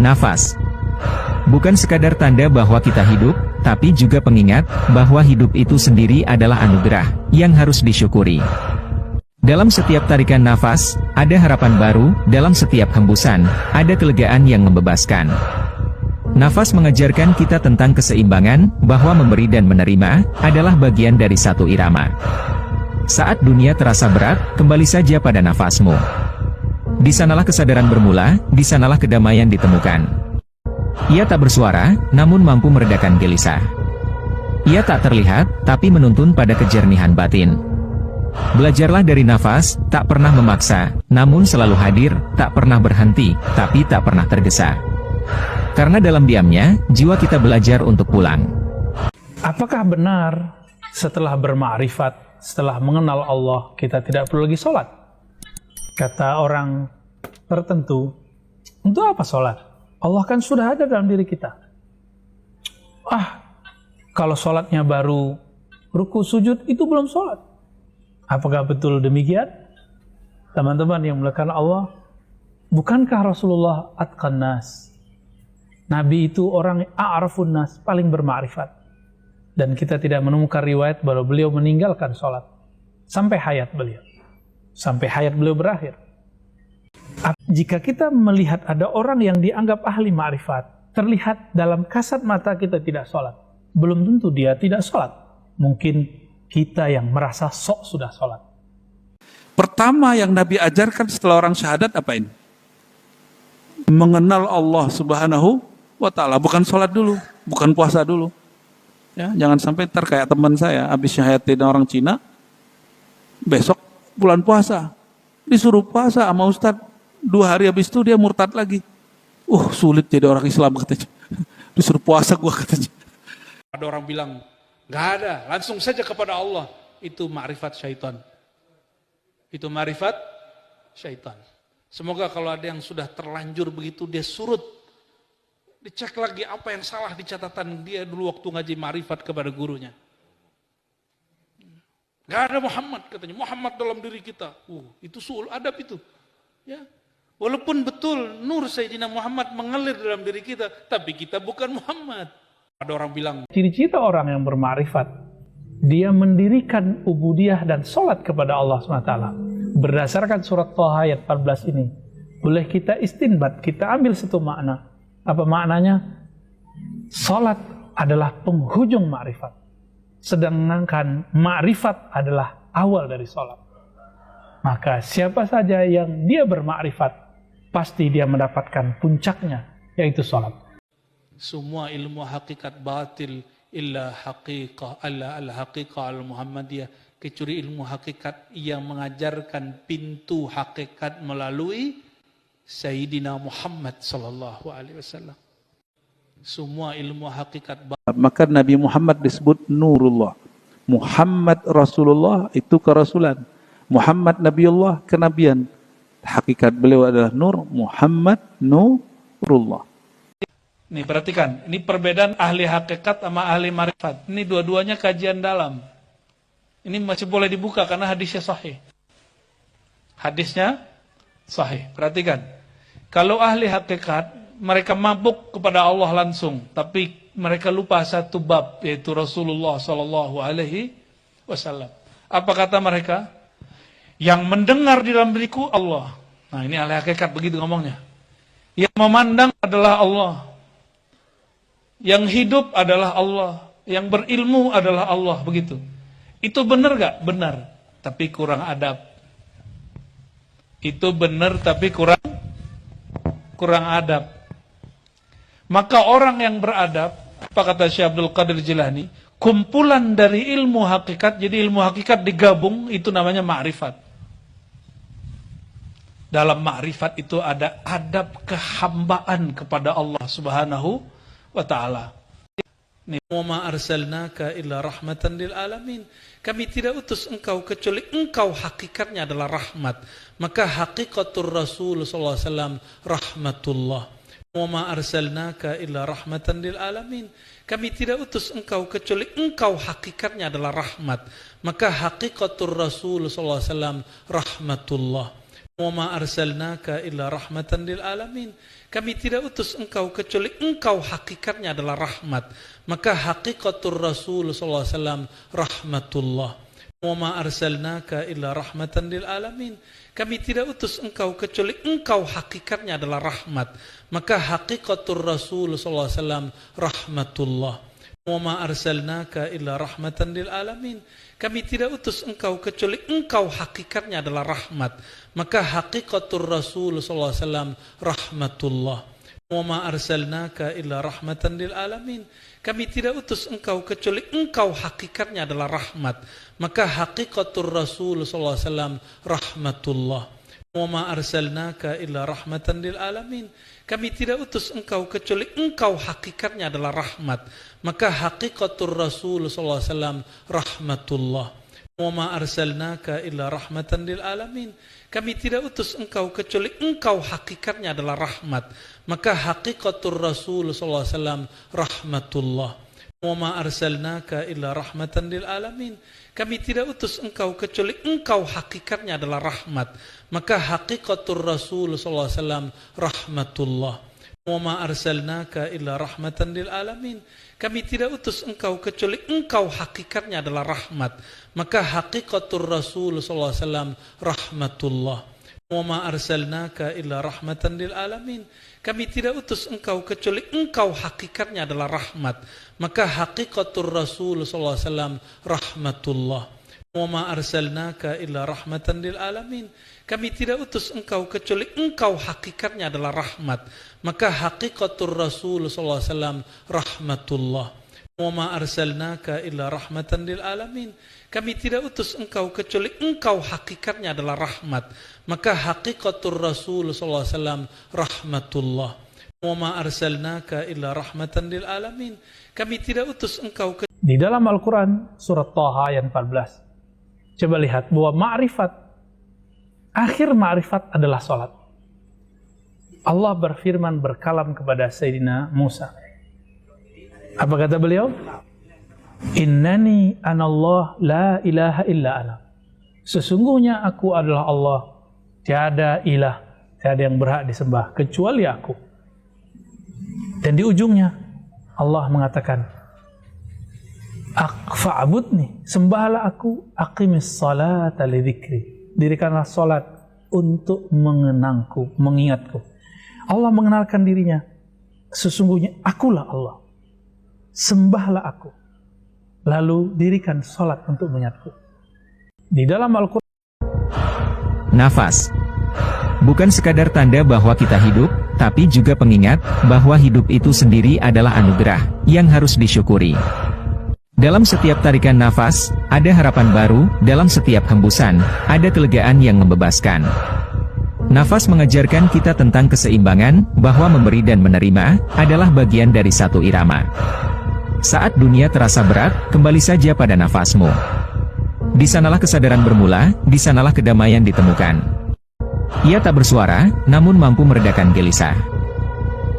Nafas bukan sekadar tanda bahwa kita hidup, tapi juga pengingat bahwa hidup itu sendiri adalah anugerah yang harus disyukuri. Dalam setiap tarikan nafas, ada harapan baru, dalam setiap hembusan, ada kelegaan yang membebaskan. Nafas mengajarkan kita tentang keseimbangan, bahwa memberi dan menerima adalah bagian dari satu irama. Saat dunia terasa berat, kembali saja pada nafasmu. Di sanalah kesadaran bermula, di sanalah kedamaian ditemukan. Ia tak bersuara, namun mampu meredakan gelisah. Ia tak terlihat, tapi menuntun pada kejernihan batin. Belajarlah dari nafas, tak pernah memaksa, namun selalu hadir, tak pernah berhenti, tapi tak pernah tergesa. Karena dalam diamnya, jiwa kita belajar untuk pulang. Apakah benar setelah bermakrifat, setelah mengenal Allah, kita tidak perlu lagi sholat? Kata orang tertentu, untuk apa sholat? Allah kan sudah ada dalam diri kita. Kalau sholatnya baru ruku sujud, itu belum sholat. Apakah betul demikian? Teman-teman yang melakukan Allah, bukankah Rasulullah atqan nas? Nabi itu orang a'rafun nas, paling bermakrifat. Dan kita tidak menemukan riwayat bahwa beliau meninggalkan sholat sampai hayat beliau. Sampai hayat beliau berakhir. Jika kita melihat ada orang yang dianggap ahli ma'rifat, terlihat dalam kasat mata kita tidak sholat, belum tentu dia tidak sholat. Mungkin kita yang merasa sok sudah sholat. Pertama yang Nabi ajarkan setelah orang syahadat apa ini? Mengenal Allah Subhanahu wa ta'ala. Bukan sholat dulu, bukan puasa dulu. Ya, jangan sampai ntar kayak teman saya, habis syahadatin orang Cina, besok bulan puasa, disuruh puasa sama Ustadz, 2 hari habis itu dia murtad lagi. Sulit jadi orang Islam katanya. Disuruh puasa gua katanya. Ada orang bilang, nggak ada, langsung saja kepada Allah. Itu ma'rifat syaitan. Itu ma'rifat syaitan. Semoga kalau ada yang sudah terlanjur begitu, dia surut. Dicek lagi apa yang salah di catatan dia dulu waktu ngaji ma'rifat kepada gurunya. Nggak ada Muhammad katanya, Muhammad dalam diri kita. Itu suul adab itu. Ya. Walaupun betul nur Sayyidina Muhammad mengalir dalam diri kita, tapi kita bukan Muhammad. Ada orang bilang, Ciri-ciri orang yang bermakrifat, dia mendirikan ubudiyah dan sholat kepada Allah SWT. Berdasarkan surat Thaha ayat 14 ini, boleh kita istinbat, kita ambil satu makna. Apa maknanya? Sholat adalah penghujung makrifat, sedangkan makrifat adalah awal dari sholat. Maka siapa saja yang dia bermakrifat, pasti dia mendapatkan puncaknya, yaitu sholat. semua ilmu hakikat batil illa haqiqah al-haqiqah al-muhammadiyah, kecuali ilmu hakikat yang mengajarkan pintu hakikat melalui Sayyidina Muhammad sallallahu alaihi wasallam. Semua ilmu hakikat Maka Nabi Muhammad disebut Nurullah. Muhammad Rasulullah itu kerasulan. Muhammad Nabiullah kenabian. Hakikat beliau adalah Nur. Muhammad Nurullah. Nih perhatikan, ini perbedaan ahli hakikat sama ahli marifat. Ini dua-duanya kajian dalam. Ini masih boleh dibuka karena hadisnya sahih. Hadisnya sahih. Perhatikan. Kalau ahli hakikat, mereka mabuk kepada Allah langsung, tapi mereka lupa satu bab, yaitu Rasulullah Sallallahu Alaihi Wasallam. Apa kata mereka? Yang mendengar di dalam diriku Allah. Nah ini ahli hakikat begitu ngomongnya. Yang memandang adalah Allah. Yang hidup adalah Allah. Yang berilmu adalah Allah. Begitu. Itu benar gak? Benar. Tapi kurang adab. Itu benar tapi kurang adab. Maka orang yang beradab, apa kata Syekh Abdul Qadir Jilani, kumpulan dari ilmu hakikat, jadi ilmu hakikat digabung, itu namanya ma'rifat. Dalam ma'rifat itu ada adab kehambaan kepada Allah Subhanahu wa ta'ala. Wa ma arsalnaka illa rahmatan lil alamin. Kami tidak utus engkau kecuali engkau hakikatnya adalah rahmat. Maka hakikatur Rasul sallallahu alaihi wasallam rahmatullah. Wa ma arsalnaka illa rahmatan lil alamin. Kami tidak utus engkau kecuali engkau hakikatnya adalah rahmat. Maka hakikatur Rasul sallallahu alaihi wasallam rahmatullah. Wa ma arsalnaka illa rahmatan lil alamin. Kami tidak utus engkau kecuali engkau hakikatnya adalah rahmat. Maka hakikatur Rasul sallallahu alaihi wasallam rahmatullah. Wa ma arsalnaka illa rahmatan lil alamin. Kami tidak utus engkau kecuali engkau hakikatnya adalah rahmat. Maka hakikatur Rasul sallallahu alaihi wasallam rahmatullah. Wa ma arsalnaka illa rahmatan lil alamin. Kami tidak utus engkau kecuali engkau hakikatnya adalah rahmat. Maka hakikatur Rasul sallallahu alaihi wasallam rahmatullah. Wa ma arsalnaka illa rahmatan lil alamin. Kami tidak utus engkau kecuali engkau hakikatnya adalah rahmat. Maka hakikatur Rasul sallallahu alaihi wasallam rahmatullah. Wa ma arsalnaka illa rahmatan lil alamin. Kami tidak utus engkau kecuali engkau hakikatnya adalah rahmat. Maka hakikatur Rasul sallallahu alaihi wasallam rahmatullah. Wa ma arsalnaka illa rahmatan lil alamin. Kami tidak utus engkau kecuali engkau hakikatnya adalah rahmat. Maka hakikatur Rasul sallallahu alaihi wasallam rahmatullah. Wa ma arsalnaka illa rahmatan lil alamin. Kami tidak utus engkau kecuali engkau hakikatnya adalah rahmat. Maka hakikatur Rasul sallallahu alaihi wasallam rahmatullah. Wa ma arsalnaka illa rahmatan lil alamin. Kami tidak utus engkau kecuali engkau hakikatnya adalah rahmat. Maka hakikatur Rasul sallallahu alaihi wasallam rahmatullah. Wa ma arsalnaka illa rahmatan lil alamin. Kami tidak utus engkau kecuali engkau hakikatnya adalah rahmat. Maka hakikatur Rasul sallallahu alaihi wasallam rahmatullah. Wa ma arsalnaka illa rahmatan lil alamin. Kami tidak utus engkau kecuali engkau hakikatnya adalah rahmat. Maka hakikatur Rasul sallallahu alaihi wasallam rahmatullah. Wa ma arsalnaka illa rahmatan lil alamin. Kami tidak utus engkau kecuali engkau hakikatnya adalah rahmat. Maka hakikatur Rasul sallallahu alaihi wasallam rahmatullah. Wa ma arsalnaka illa rahmatan lil alamin. Kami tidak utus engkau Di dalam Al-Quran surat Thaha ayat 14, coba lihat bahwa ma'rifat, akhir ma'rifat adalah salat. Allah berfirman, berkalam kepada Sayyidina Musa. Apa kata beliau? Innani anallah la ilaha illa ana. Sesungguhnya aku adalah Allah, tiada ilah, tiada yang berhak disembah kecuali aku. Dan di ujungnya Allah mengatakan, fa'budni, sembahlah aku, aqimis salata li dzikri, dirikanlah salat untuk mengenangku, mengingatku. Allah mengenalkan dirinya, sesungguhnya akulah Allah, sembahlah aku, lalu dirikan salat untuk mengingatku. Di dalam Al-Quran, nafas bukan sekadar tanda bahwa kita hidup, tapi juga pengingat bahwa hidup itu sendiri adalah anugerah yang harus disyukuri. Dalam setiap tarikan nafas, ada harapan baru, dalam setiap hembusan, ada kelegaan yang membebaskan. Nafas mengajarkan kita tentang keseimbangan, bahwa memberi dan menerima adalah bagian dari satu irama. Saat dunia terasa berat, kembali saja pada nafasmu. Di sanalah kesadaran bermula, di sanalah kedamaian ditemukan. Ia tak bersuara, namun mampu meredakan gelisah.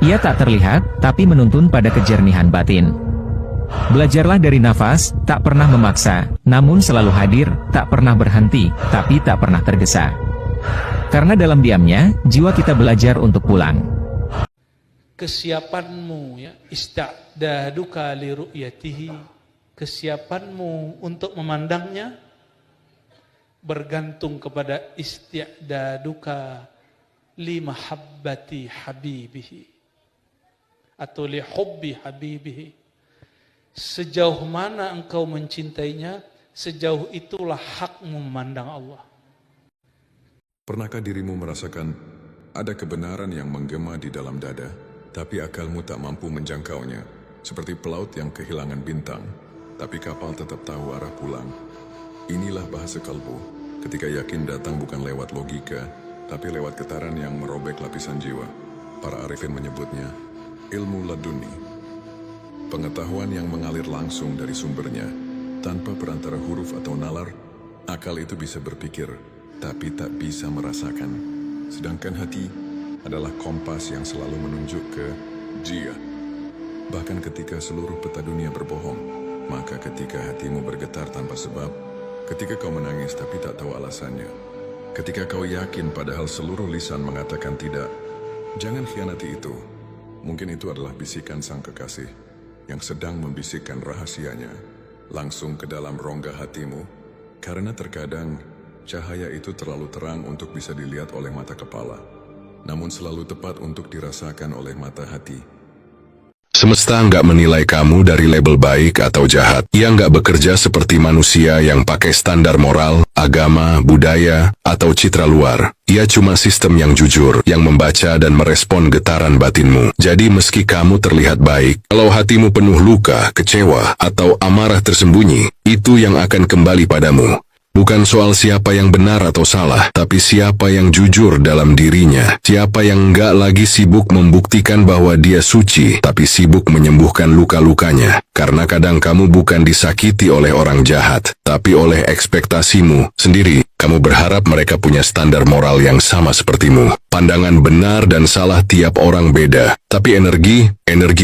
Ia tak terlihat, tapi menuntun pada kejernihan batin. Belajarlah dari nafas, tak pernah memaksa, namun selalu hadir, tak pernah berhenti, tapi tak pernah tergesa. Karena dalam diamnya, jiwa kita belajar untuk pulang. Kesiapanmu, ya, ista'daduka li ru'yatihi, kesiapanmu untuk memandangnya bergantung kepada isti'daduka li mahabbati habibihi atau li hubbi habibihi. Sejauh mana engkau mencintainya, sejauh itulah hakmu memandang Allah. Pernahkah dirimu merasakan ada kebenaran yang menggema di dalam dada, tapi akalmu tak mampu menjangkaunya, seperti pelaut yang kehilangan bintang, tapi kapal tetap tahu arah pulang? Inilah bahasa kalbu, ketika yakin datang bukan lewat logika, tapi lewat getaran yang merobek lapisan jiwa. Para arifin menyebutnya ilmu laduni, pengetahuan yang mengalir langsung dari sumbernya, tanpa perantara huruf atau nalar. Akal itu bisa berpikir, tapi tak bisa merasakan. Sedangkan hati adalah kompas yang selalu menunjuk ke jia. Bahkan ketika seluruh peta dunia berbohong, maka ketika hatimu bergetar tanpa sebab, ketika kau menangis tapi tak tahu alasannya, Ketika kau yakin padahal seluruh lisan mengatakan tidak, jangan khianati itu. Mungkin itu adalah bisikan sang kekasih yang sedang membisikkan rahasianya langsung ke dalam rongga hatimu, karena terkadang cahaya itu terlalu terang untuk bisa dilihat oleh mata kepala, namun selalu tepat untuk dirasakan oleh mata hati. Semesta nggak menilai kamu dari label baik atau jahat. Ia nggak bekerja seperti manusia yang pakai standar moral, agama, budaya, atau citra luar. Ia cuma sistem yang jujur, yang membaca dan merespon getaran batinmu. Jadi meski kamu terlihat baik, kalau hatimu penuh luka, kecewa, atau amarah tersembunyi, itu yang akan kembali padamu. Bukan soal siapa yang benar atau salah, tapi siapa yang jujur dalam dirinya. Siapa yang enggak lagi sibuk membuktikan bahwa dia suci, tapi sibuk menyembuhkan luka-lukanya. Karena kadang kamu bukan disakiti oleh orang jahat, tapi oleh ekspektasimu sendiri. Kamu berharap mereka punya standar moral yang sama sepertimu. Pandangan benar dan salah tiap orang beda. Tapi energi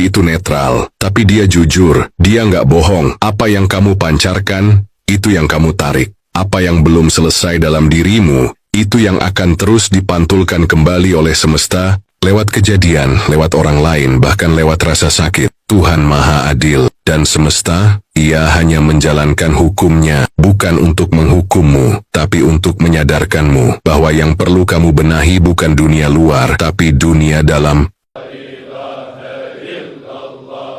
itu netral. Tapi dia jujur, dia enggak bohong. Apa yang kamu pancarkan, itu yang kamu tarik. Apa yang belum selesai dalam dirimu, itu yang akan terus dipantulkan kembali oleh semesta, lewat kejadian, lewat orang lain, bahkan lewat rasa sakit. Tuhan Maha Adil, dan semesta, Ia hanya menjalankan hukumnya, bukan untuk menghukummu, tapi untuk menyadarkanmu, bahwa yang perlu kamu benahi bukan dunia luar, tapi dunia dalam. La ilaha illallah.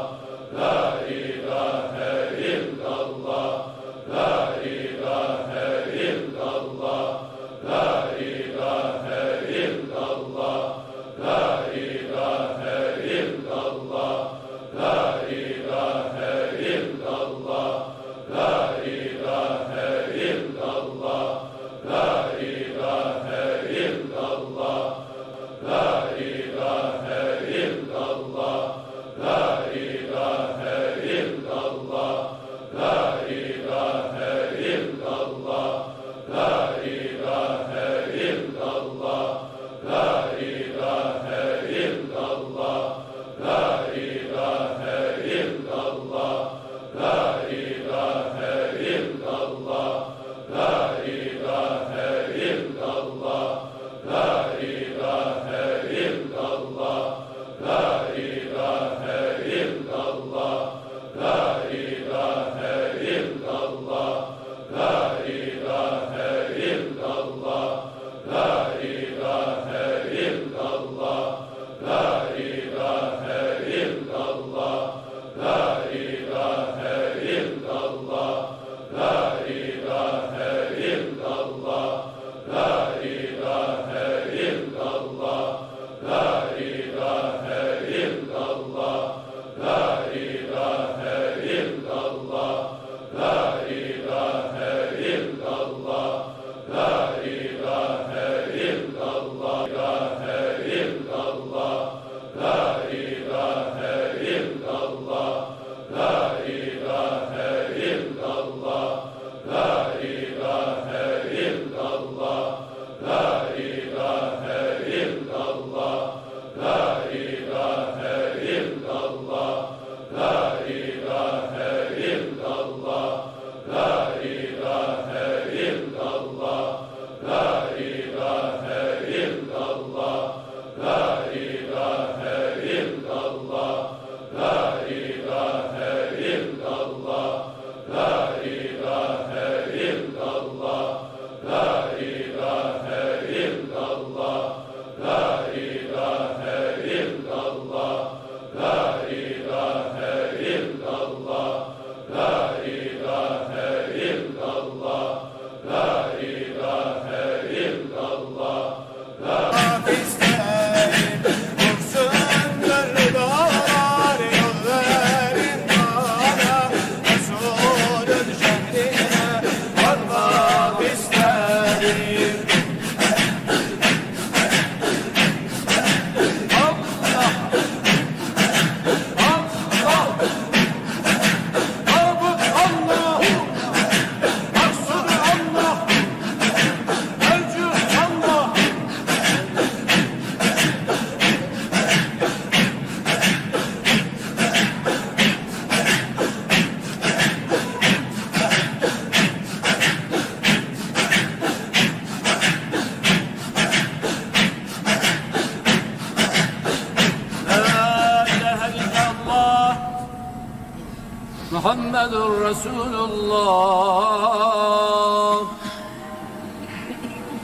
محمد رسول الله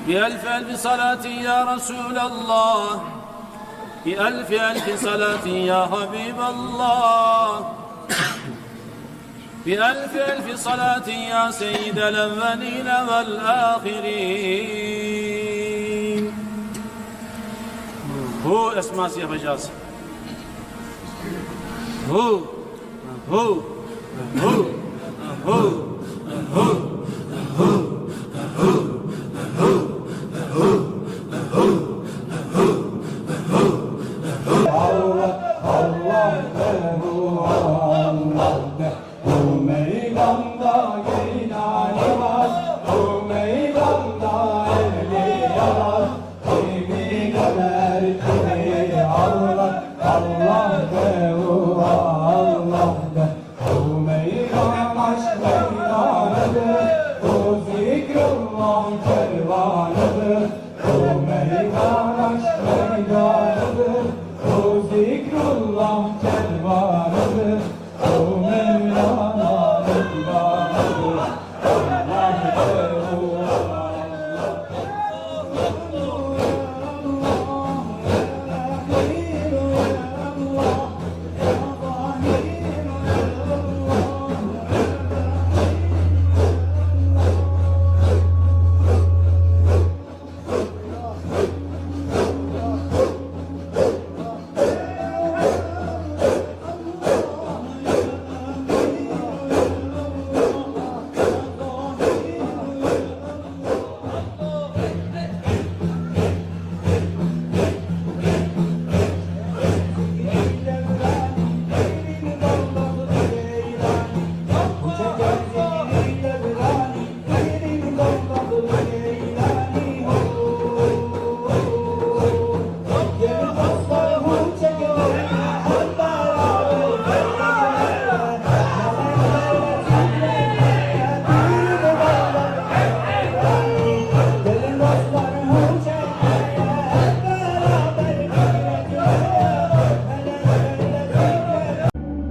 بألف ألف صلاة يا رسول الله بألف ألف صلاة يا حبيب الله بألف ألف صلاة يا سيد الأولين والآخرين. هو اسمع يا مجاز هو هو هو هو هو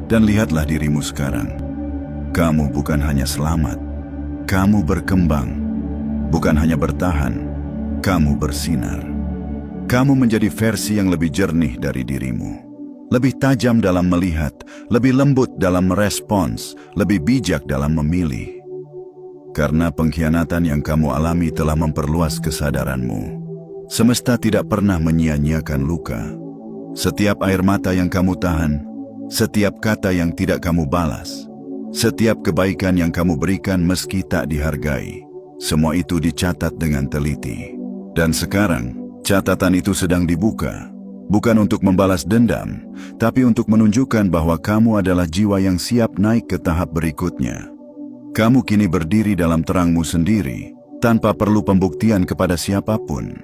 Dan lihatlah dirimu sekarang. Kamu bukan hanya selamat, kamu berkembang. Bukan hanya bertahan, kamu bersinar. Kamu menjadi versi yang lebih jernih dari dirimu. Lebih tajam dalam melihat, lebih lembut dalam merespons, lebih bijak dalam memilih. Karena pengkhianatan yang kamu alami telah memperluas kesadaranmu. Semesta tidak pernah menyia-nyiakan luka. Setiap air mata yang kamu tahan, setiap kata yang tidak kamu balas, setiap kebaikan yang kamu berikan meski tak dihargai, semua itu dicatat dengan teliti. Dan sekarang, catatan itu sedang dibuka, bukan untuk membalas dendam, tapi untuk menunjukkan bahwa kamu adalah jiwa yang siap naik ke tahap berikutnya. Kamu kini berdiri dalam terangmu sendiri, tanpa perlu pembuktian kepada siapapun.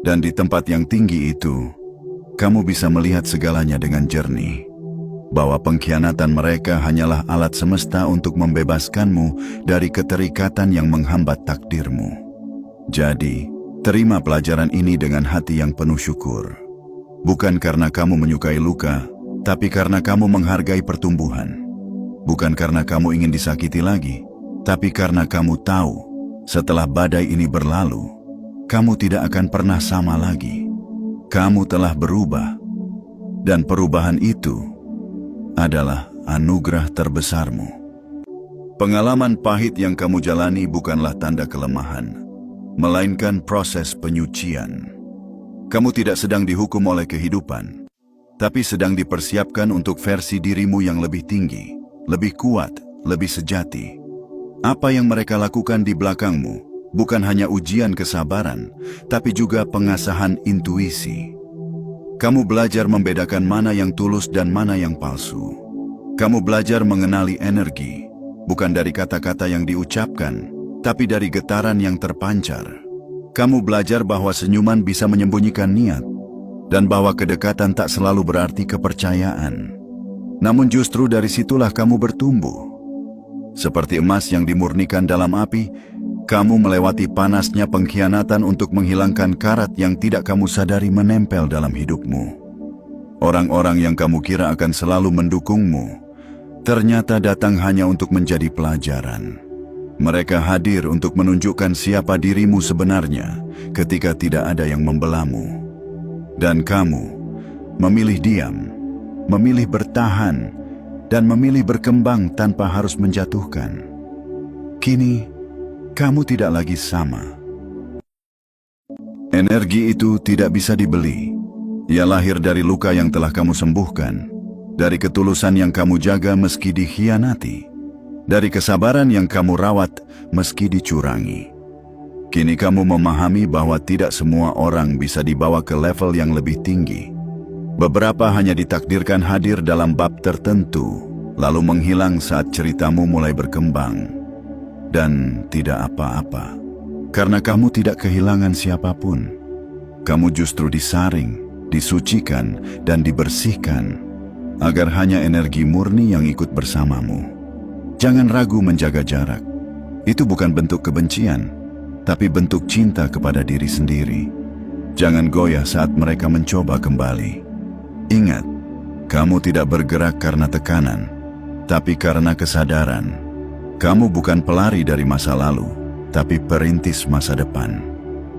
Dan di tempat yang tinggi itu, kamu bisa melihat segalanya dengan jernih. Bahwa pengkhianatan mereka hanyalah alat semesta untuk membebaskanmu dari keterikatan yang menghambat takdirmu. Jadi, terima pelajaran ini dengan hati yang penuh syukur. Bukan karena kamu menyukai luka, tapi karena kamu menghargai pertumbuhan. Bukan karena kamu ingin disakiti lagi, tapi karena kamu tahu, setelah badai ini berlalu, kamu tidak akan pernah sama lagi. Kamu telah berubah, dan perubahan itu adalah anugerah terbesarmu. Pengalaman pahit yang kamu jalani bukanlah tanda kelemahan, melainkan proses penyucian. Kamu tidak sedang dihukum oleh kehidupan, tapi sedang dipersiapkan untuk versi dirimu yang lebih tinggi, lebih kuat, lebih sejati. Apa yang mereka lakukan di belakangmu bukan hanya ujian kesabaran, tapi juga pengasahan intuisi. Kamu belajar membedakan mana yang tulus dan mana yang palsu. Kamu belajar mengenali energi, bukan dari kata-kata yang diucapkan, tapi dari getaran yang terpancar. Kamu belajar bahwa senyuman bisa menyembunyikan niat, dan bahwa kedekatan tak selalu berarti kepercayaan. Namun justru dari situlah kamu bertumbuh. Seperti emas yang dimurnikan dalam api, kamu melewati panasnya pengkhianatan untuk menghilangkan karat yang tidak kamu sadari menempel dalam hidupmu. Orang-orang yang kamu kira akan selalu mendukungmu, ternyata datang hanya untuk menjadi pelajaran. Mereka hadir untuk menunjukkan siapa dirimu sebenarnya ketika tidak ada yang membelamu. Dan kamu memilih diam, memilih bertahan, dan memilih berkembang tanpa harus menjatuhkan. Kini, kamu tidak lagi sama. Energi itu tidak bisa dibeli. Ia lahir dari luka yang telah kamu sembuhkan, dari ketulusan yang kamu jaga meski dikhianati, dari kesabaran yang kamu rawat meski dicurangi. Kini kamu memahami bahwa tidak semua orang bisa dibawa ke level yang lebih tinggi. Beberapa hanya ditakdirkan hadir dalam bab tertentu, lalu menghilang saat ceritamu mulai berkembang. Dan tidak apa-apa, karena kamu tidak kehilangan siapapun. Kamu justru disaring, disucikan, dan dibersihkan, agar hanya energi murni yang ikut bersamamu. Jangan ragu menjaga jarak. Itu bukan bentuk kebencian, tapi bentuk cinta kepada diri sendiri. Jangan goyah saat mereka mencoba kembali. Ingat, kamu tidak bergerak karena tekanan, tapi karena kesadaran. Kamu bukan pelari dari masa lalu, tapi perintis masa depan.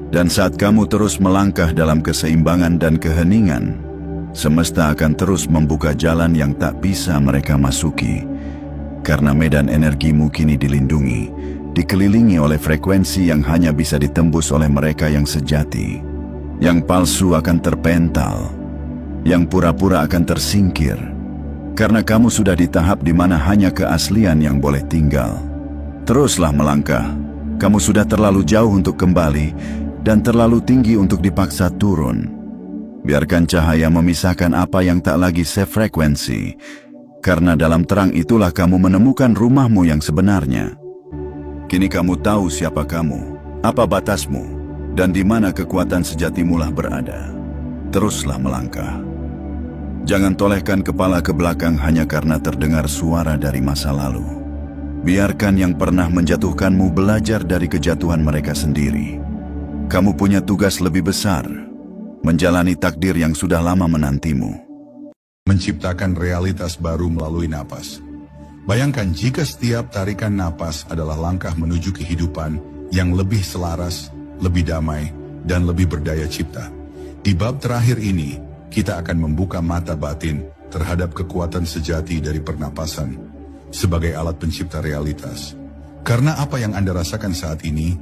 Dan saat kamu terus melangkah dalam keseimbangan dan keheningan, semesta akan terus membuka jalan yang tak bisa mereka masuki. Karena medan energimu kini dilindungi, dikelilingi oleh frekuensi yang hanya bisa ditembus oleh mereka yang sejati. Yang palsu akan terpental, yang pura-pura akan tersingkir. Karena kamu sudah di tahap di mana hanya keaslian yang boleh tinggal. Teruslah melangkah. Kamu sudah terlalu jauh untuk kembali dan terlalu tinggi untuk dipaksa turun. Biarkan cahaya memisahkan apa yang tak lagi sefrekuensi. Karena dalam terang itulah kamu menemukan rumahmu yang sebenarnya. Kini kamu tahu siapa kamu, apa batasmu, dan di mana kekuatan sejatimulah berada. Teruslah melangkah. Jangan tolehkan kepala ke belakang hanya karena terdengar suara dari masa lalu. Biarkan yang pernah menjatuhkanmu belajar dari kejatuhan mereka sendiri. Kamu punya tugas lebih besar, menjalani takdir yang sudah lama menantimu. Menciptakan realitas baru melalui napas. Bayangkan jika setiap tarikan napas adalah langkah menuju kehidupan yang lebih selaras, lebih damai, dan lebih berdaya cipta. Di bab terakhir ini, kita akan membuka mata batin terhadap kekuatan sejati dari pernapasan sebagai alat pencipta realitas. Karena apa yang Anda rasakan saat ini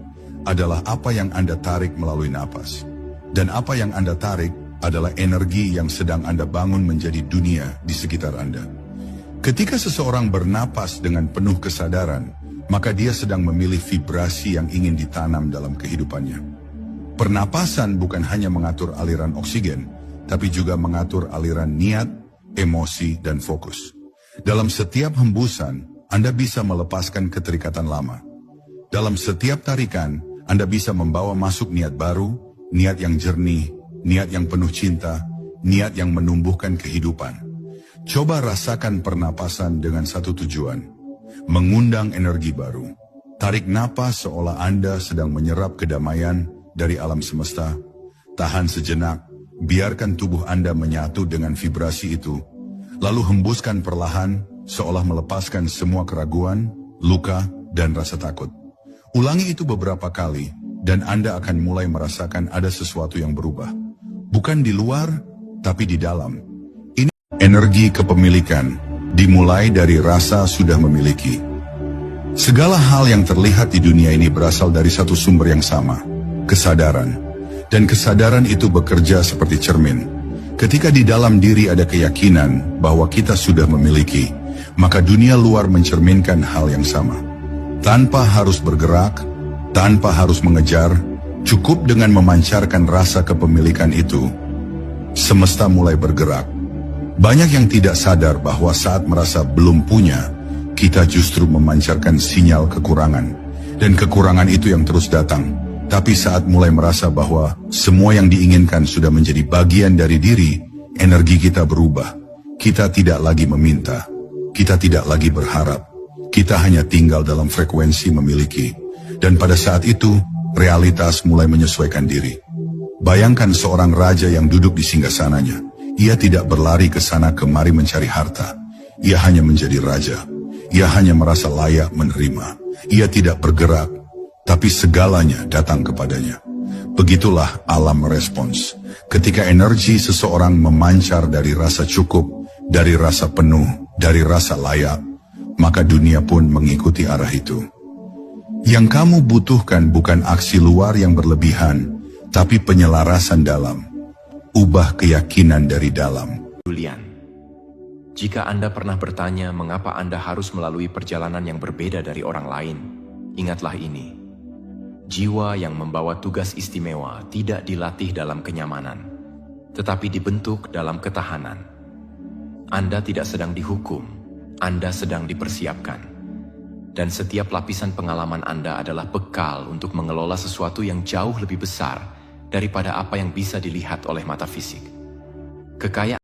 adalah apa yang Anda tarik melalui napas. Dan apa yang Anda tarik adalah energi yang sedang Anda bangun menjadi dunia di sekitar Anda. Ketika seseorang bernapas dengan penuh kesadaran, maka dia sedang memilih vibrasi yang ingin ditanam dalam kehidupannya. Pernapasan bukan hanya mengatur aliran oksigen, tapi juga mengatur aliran niat, emosi, dan fokus. Dalam setiap hembusan, Anda bisa melepaskan keterikatan lama. Dalam setiap tarikan, Anda bisa membawa masuk niat baru, niat yang jernih, niat yang penuh cinta, niat yang menumbuhkan kehidupan. Coba rasakan pernapasan dengan satu tujuan, mengundang energi baru. Tarik napas seolah Anda sedang menyerap kedamaian dari alam semesta. Tahan sejenak, biarkan tubuh Anda menyatu dengan vibrasi itu, lalu hembuskan perlahan seolah melepaskan semua keraguan, luka, dan rasa takut. Ulangi itu beberapa kali, dan Anda akan mulai merasakan ada sesuatu yang berubah. Bukan di luar, tapi di dalam. Ini energi kepemilikan, dimulai dari rasa sudah memiliki. Segala hal yang terlihat di dunia ini berasal dari satu sumber yang sama, kesadaran. Dan kesadaran itu bekerja seperti cermin. Ketika di dalam diri ada keyakinan bahwa kita sudah memiliki, maka dunia luar mencerminkan hal yang sama. Tanpa harus bergerak, tanpa harus mengejar, cukup dengan memancarkan rasa kepemilikan itu, semesta mulai bergerak. Banyak yang tidak sadar bahwa saat merasa belum punya, kita justru memancarkan sinyal kekurangan. Dan kekurangan itu yang terus datang. Tapi saat mulai merasa bahwa semua yang diinginkan sudah menjadi bagian dari diri, energi kita berubah. Kita tidak lagi meminta, kita tidak lagi berharap, kita hanya tinggal dalam frekuensi memiliki. Dan pada saat itu, realitas mulai menyesuaikan diri. Bayangkan seorang raja yang duduk di singgasananya. Ia tidak berlari ke sana kemari mencari harta. Ia hanya menjadi raja. Ia hanya merasa layak menerima. Ia tidak bergerak, tapi segalanya datang kepadanya. Begitulah alam merespons. Ketika energi seseorang memancar dari rasa cukup, dari rasa penuh, dari rasa layak, maka dunia pun mengikuti arah itu. Yang kamu butuhkan bukan aksi luar yang berlebihan, tapi penyelarasan dalam. Ubah keyakinan dari dalam. Julian, jika Anda pernah bertanya mengapa Anda harus melalui perjalanan yang berbeda dari orang lain, ingatlah ini. Jiwa yang membawa tugas istimewa tidak dilatih dalam kenyamanan, tetapi dibentuk dalam ketahanan. Anda tidak sedang dihukum, Anda sedang dipersiapkan. Dan setiap lapisan pengalaman Anda adalah bekal untuk mengelola sesuatu yang jauh lebih besar daripada apa yang bisa dilihat oleh mata fisik. Kekayaan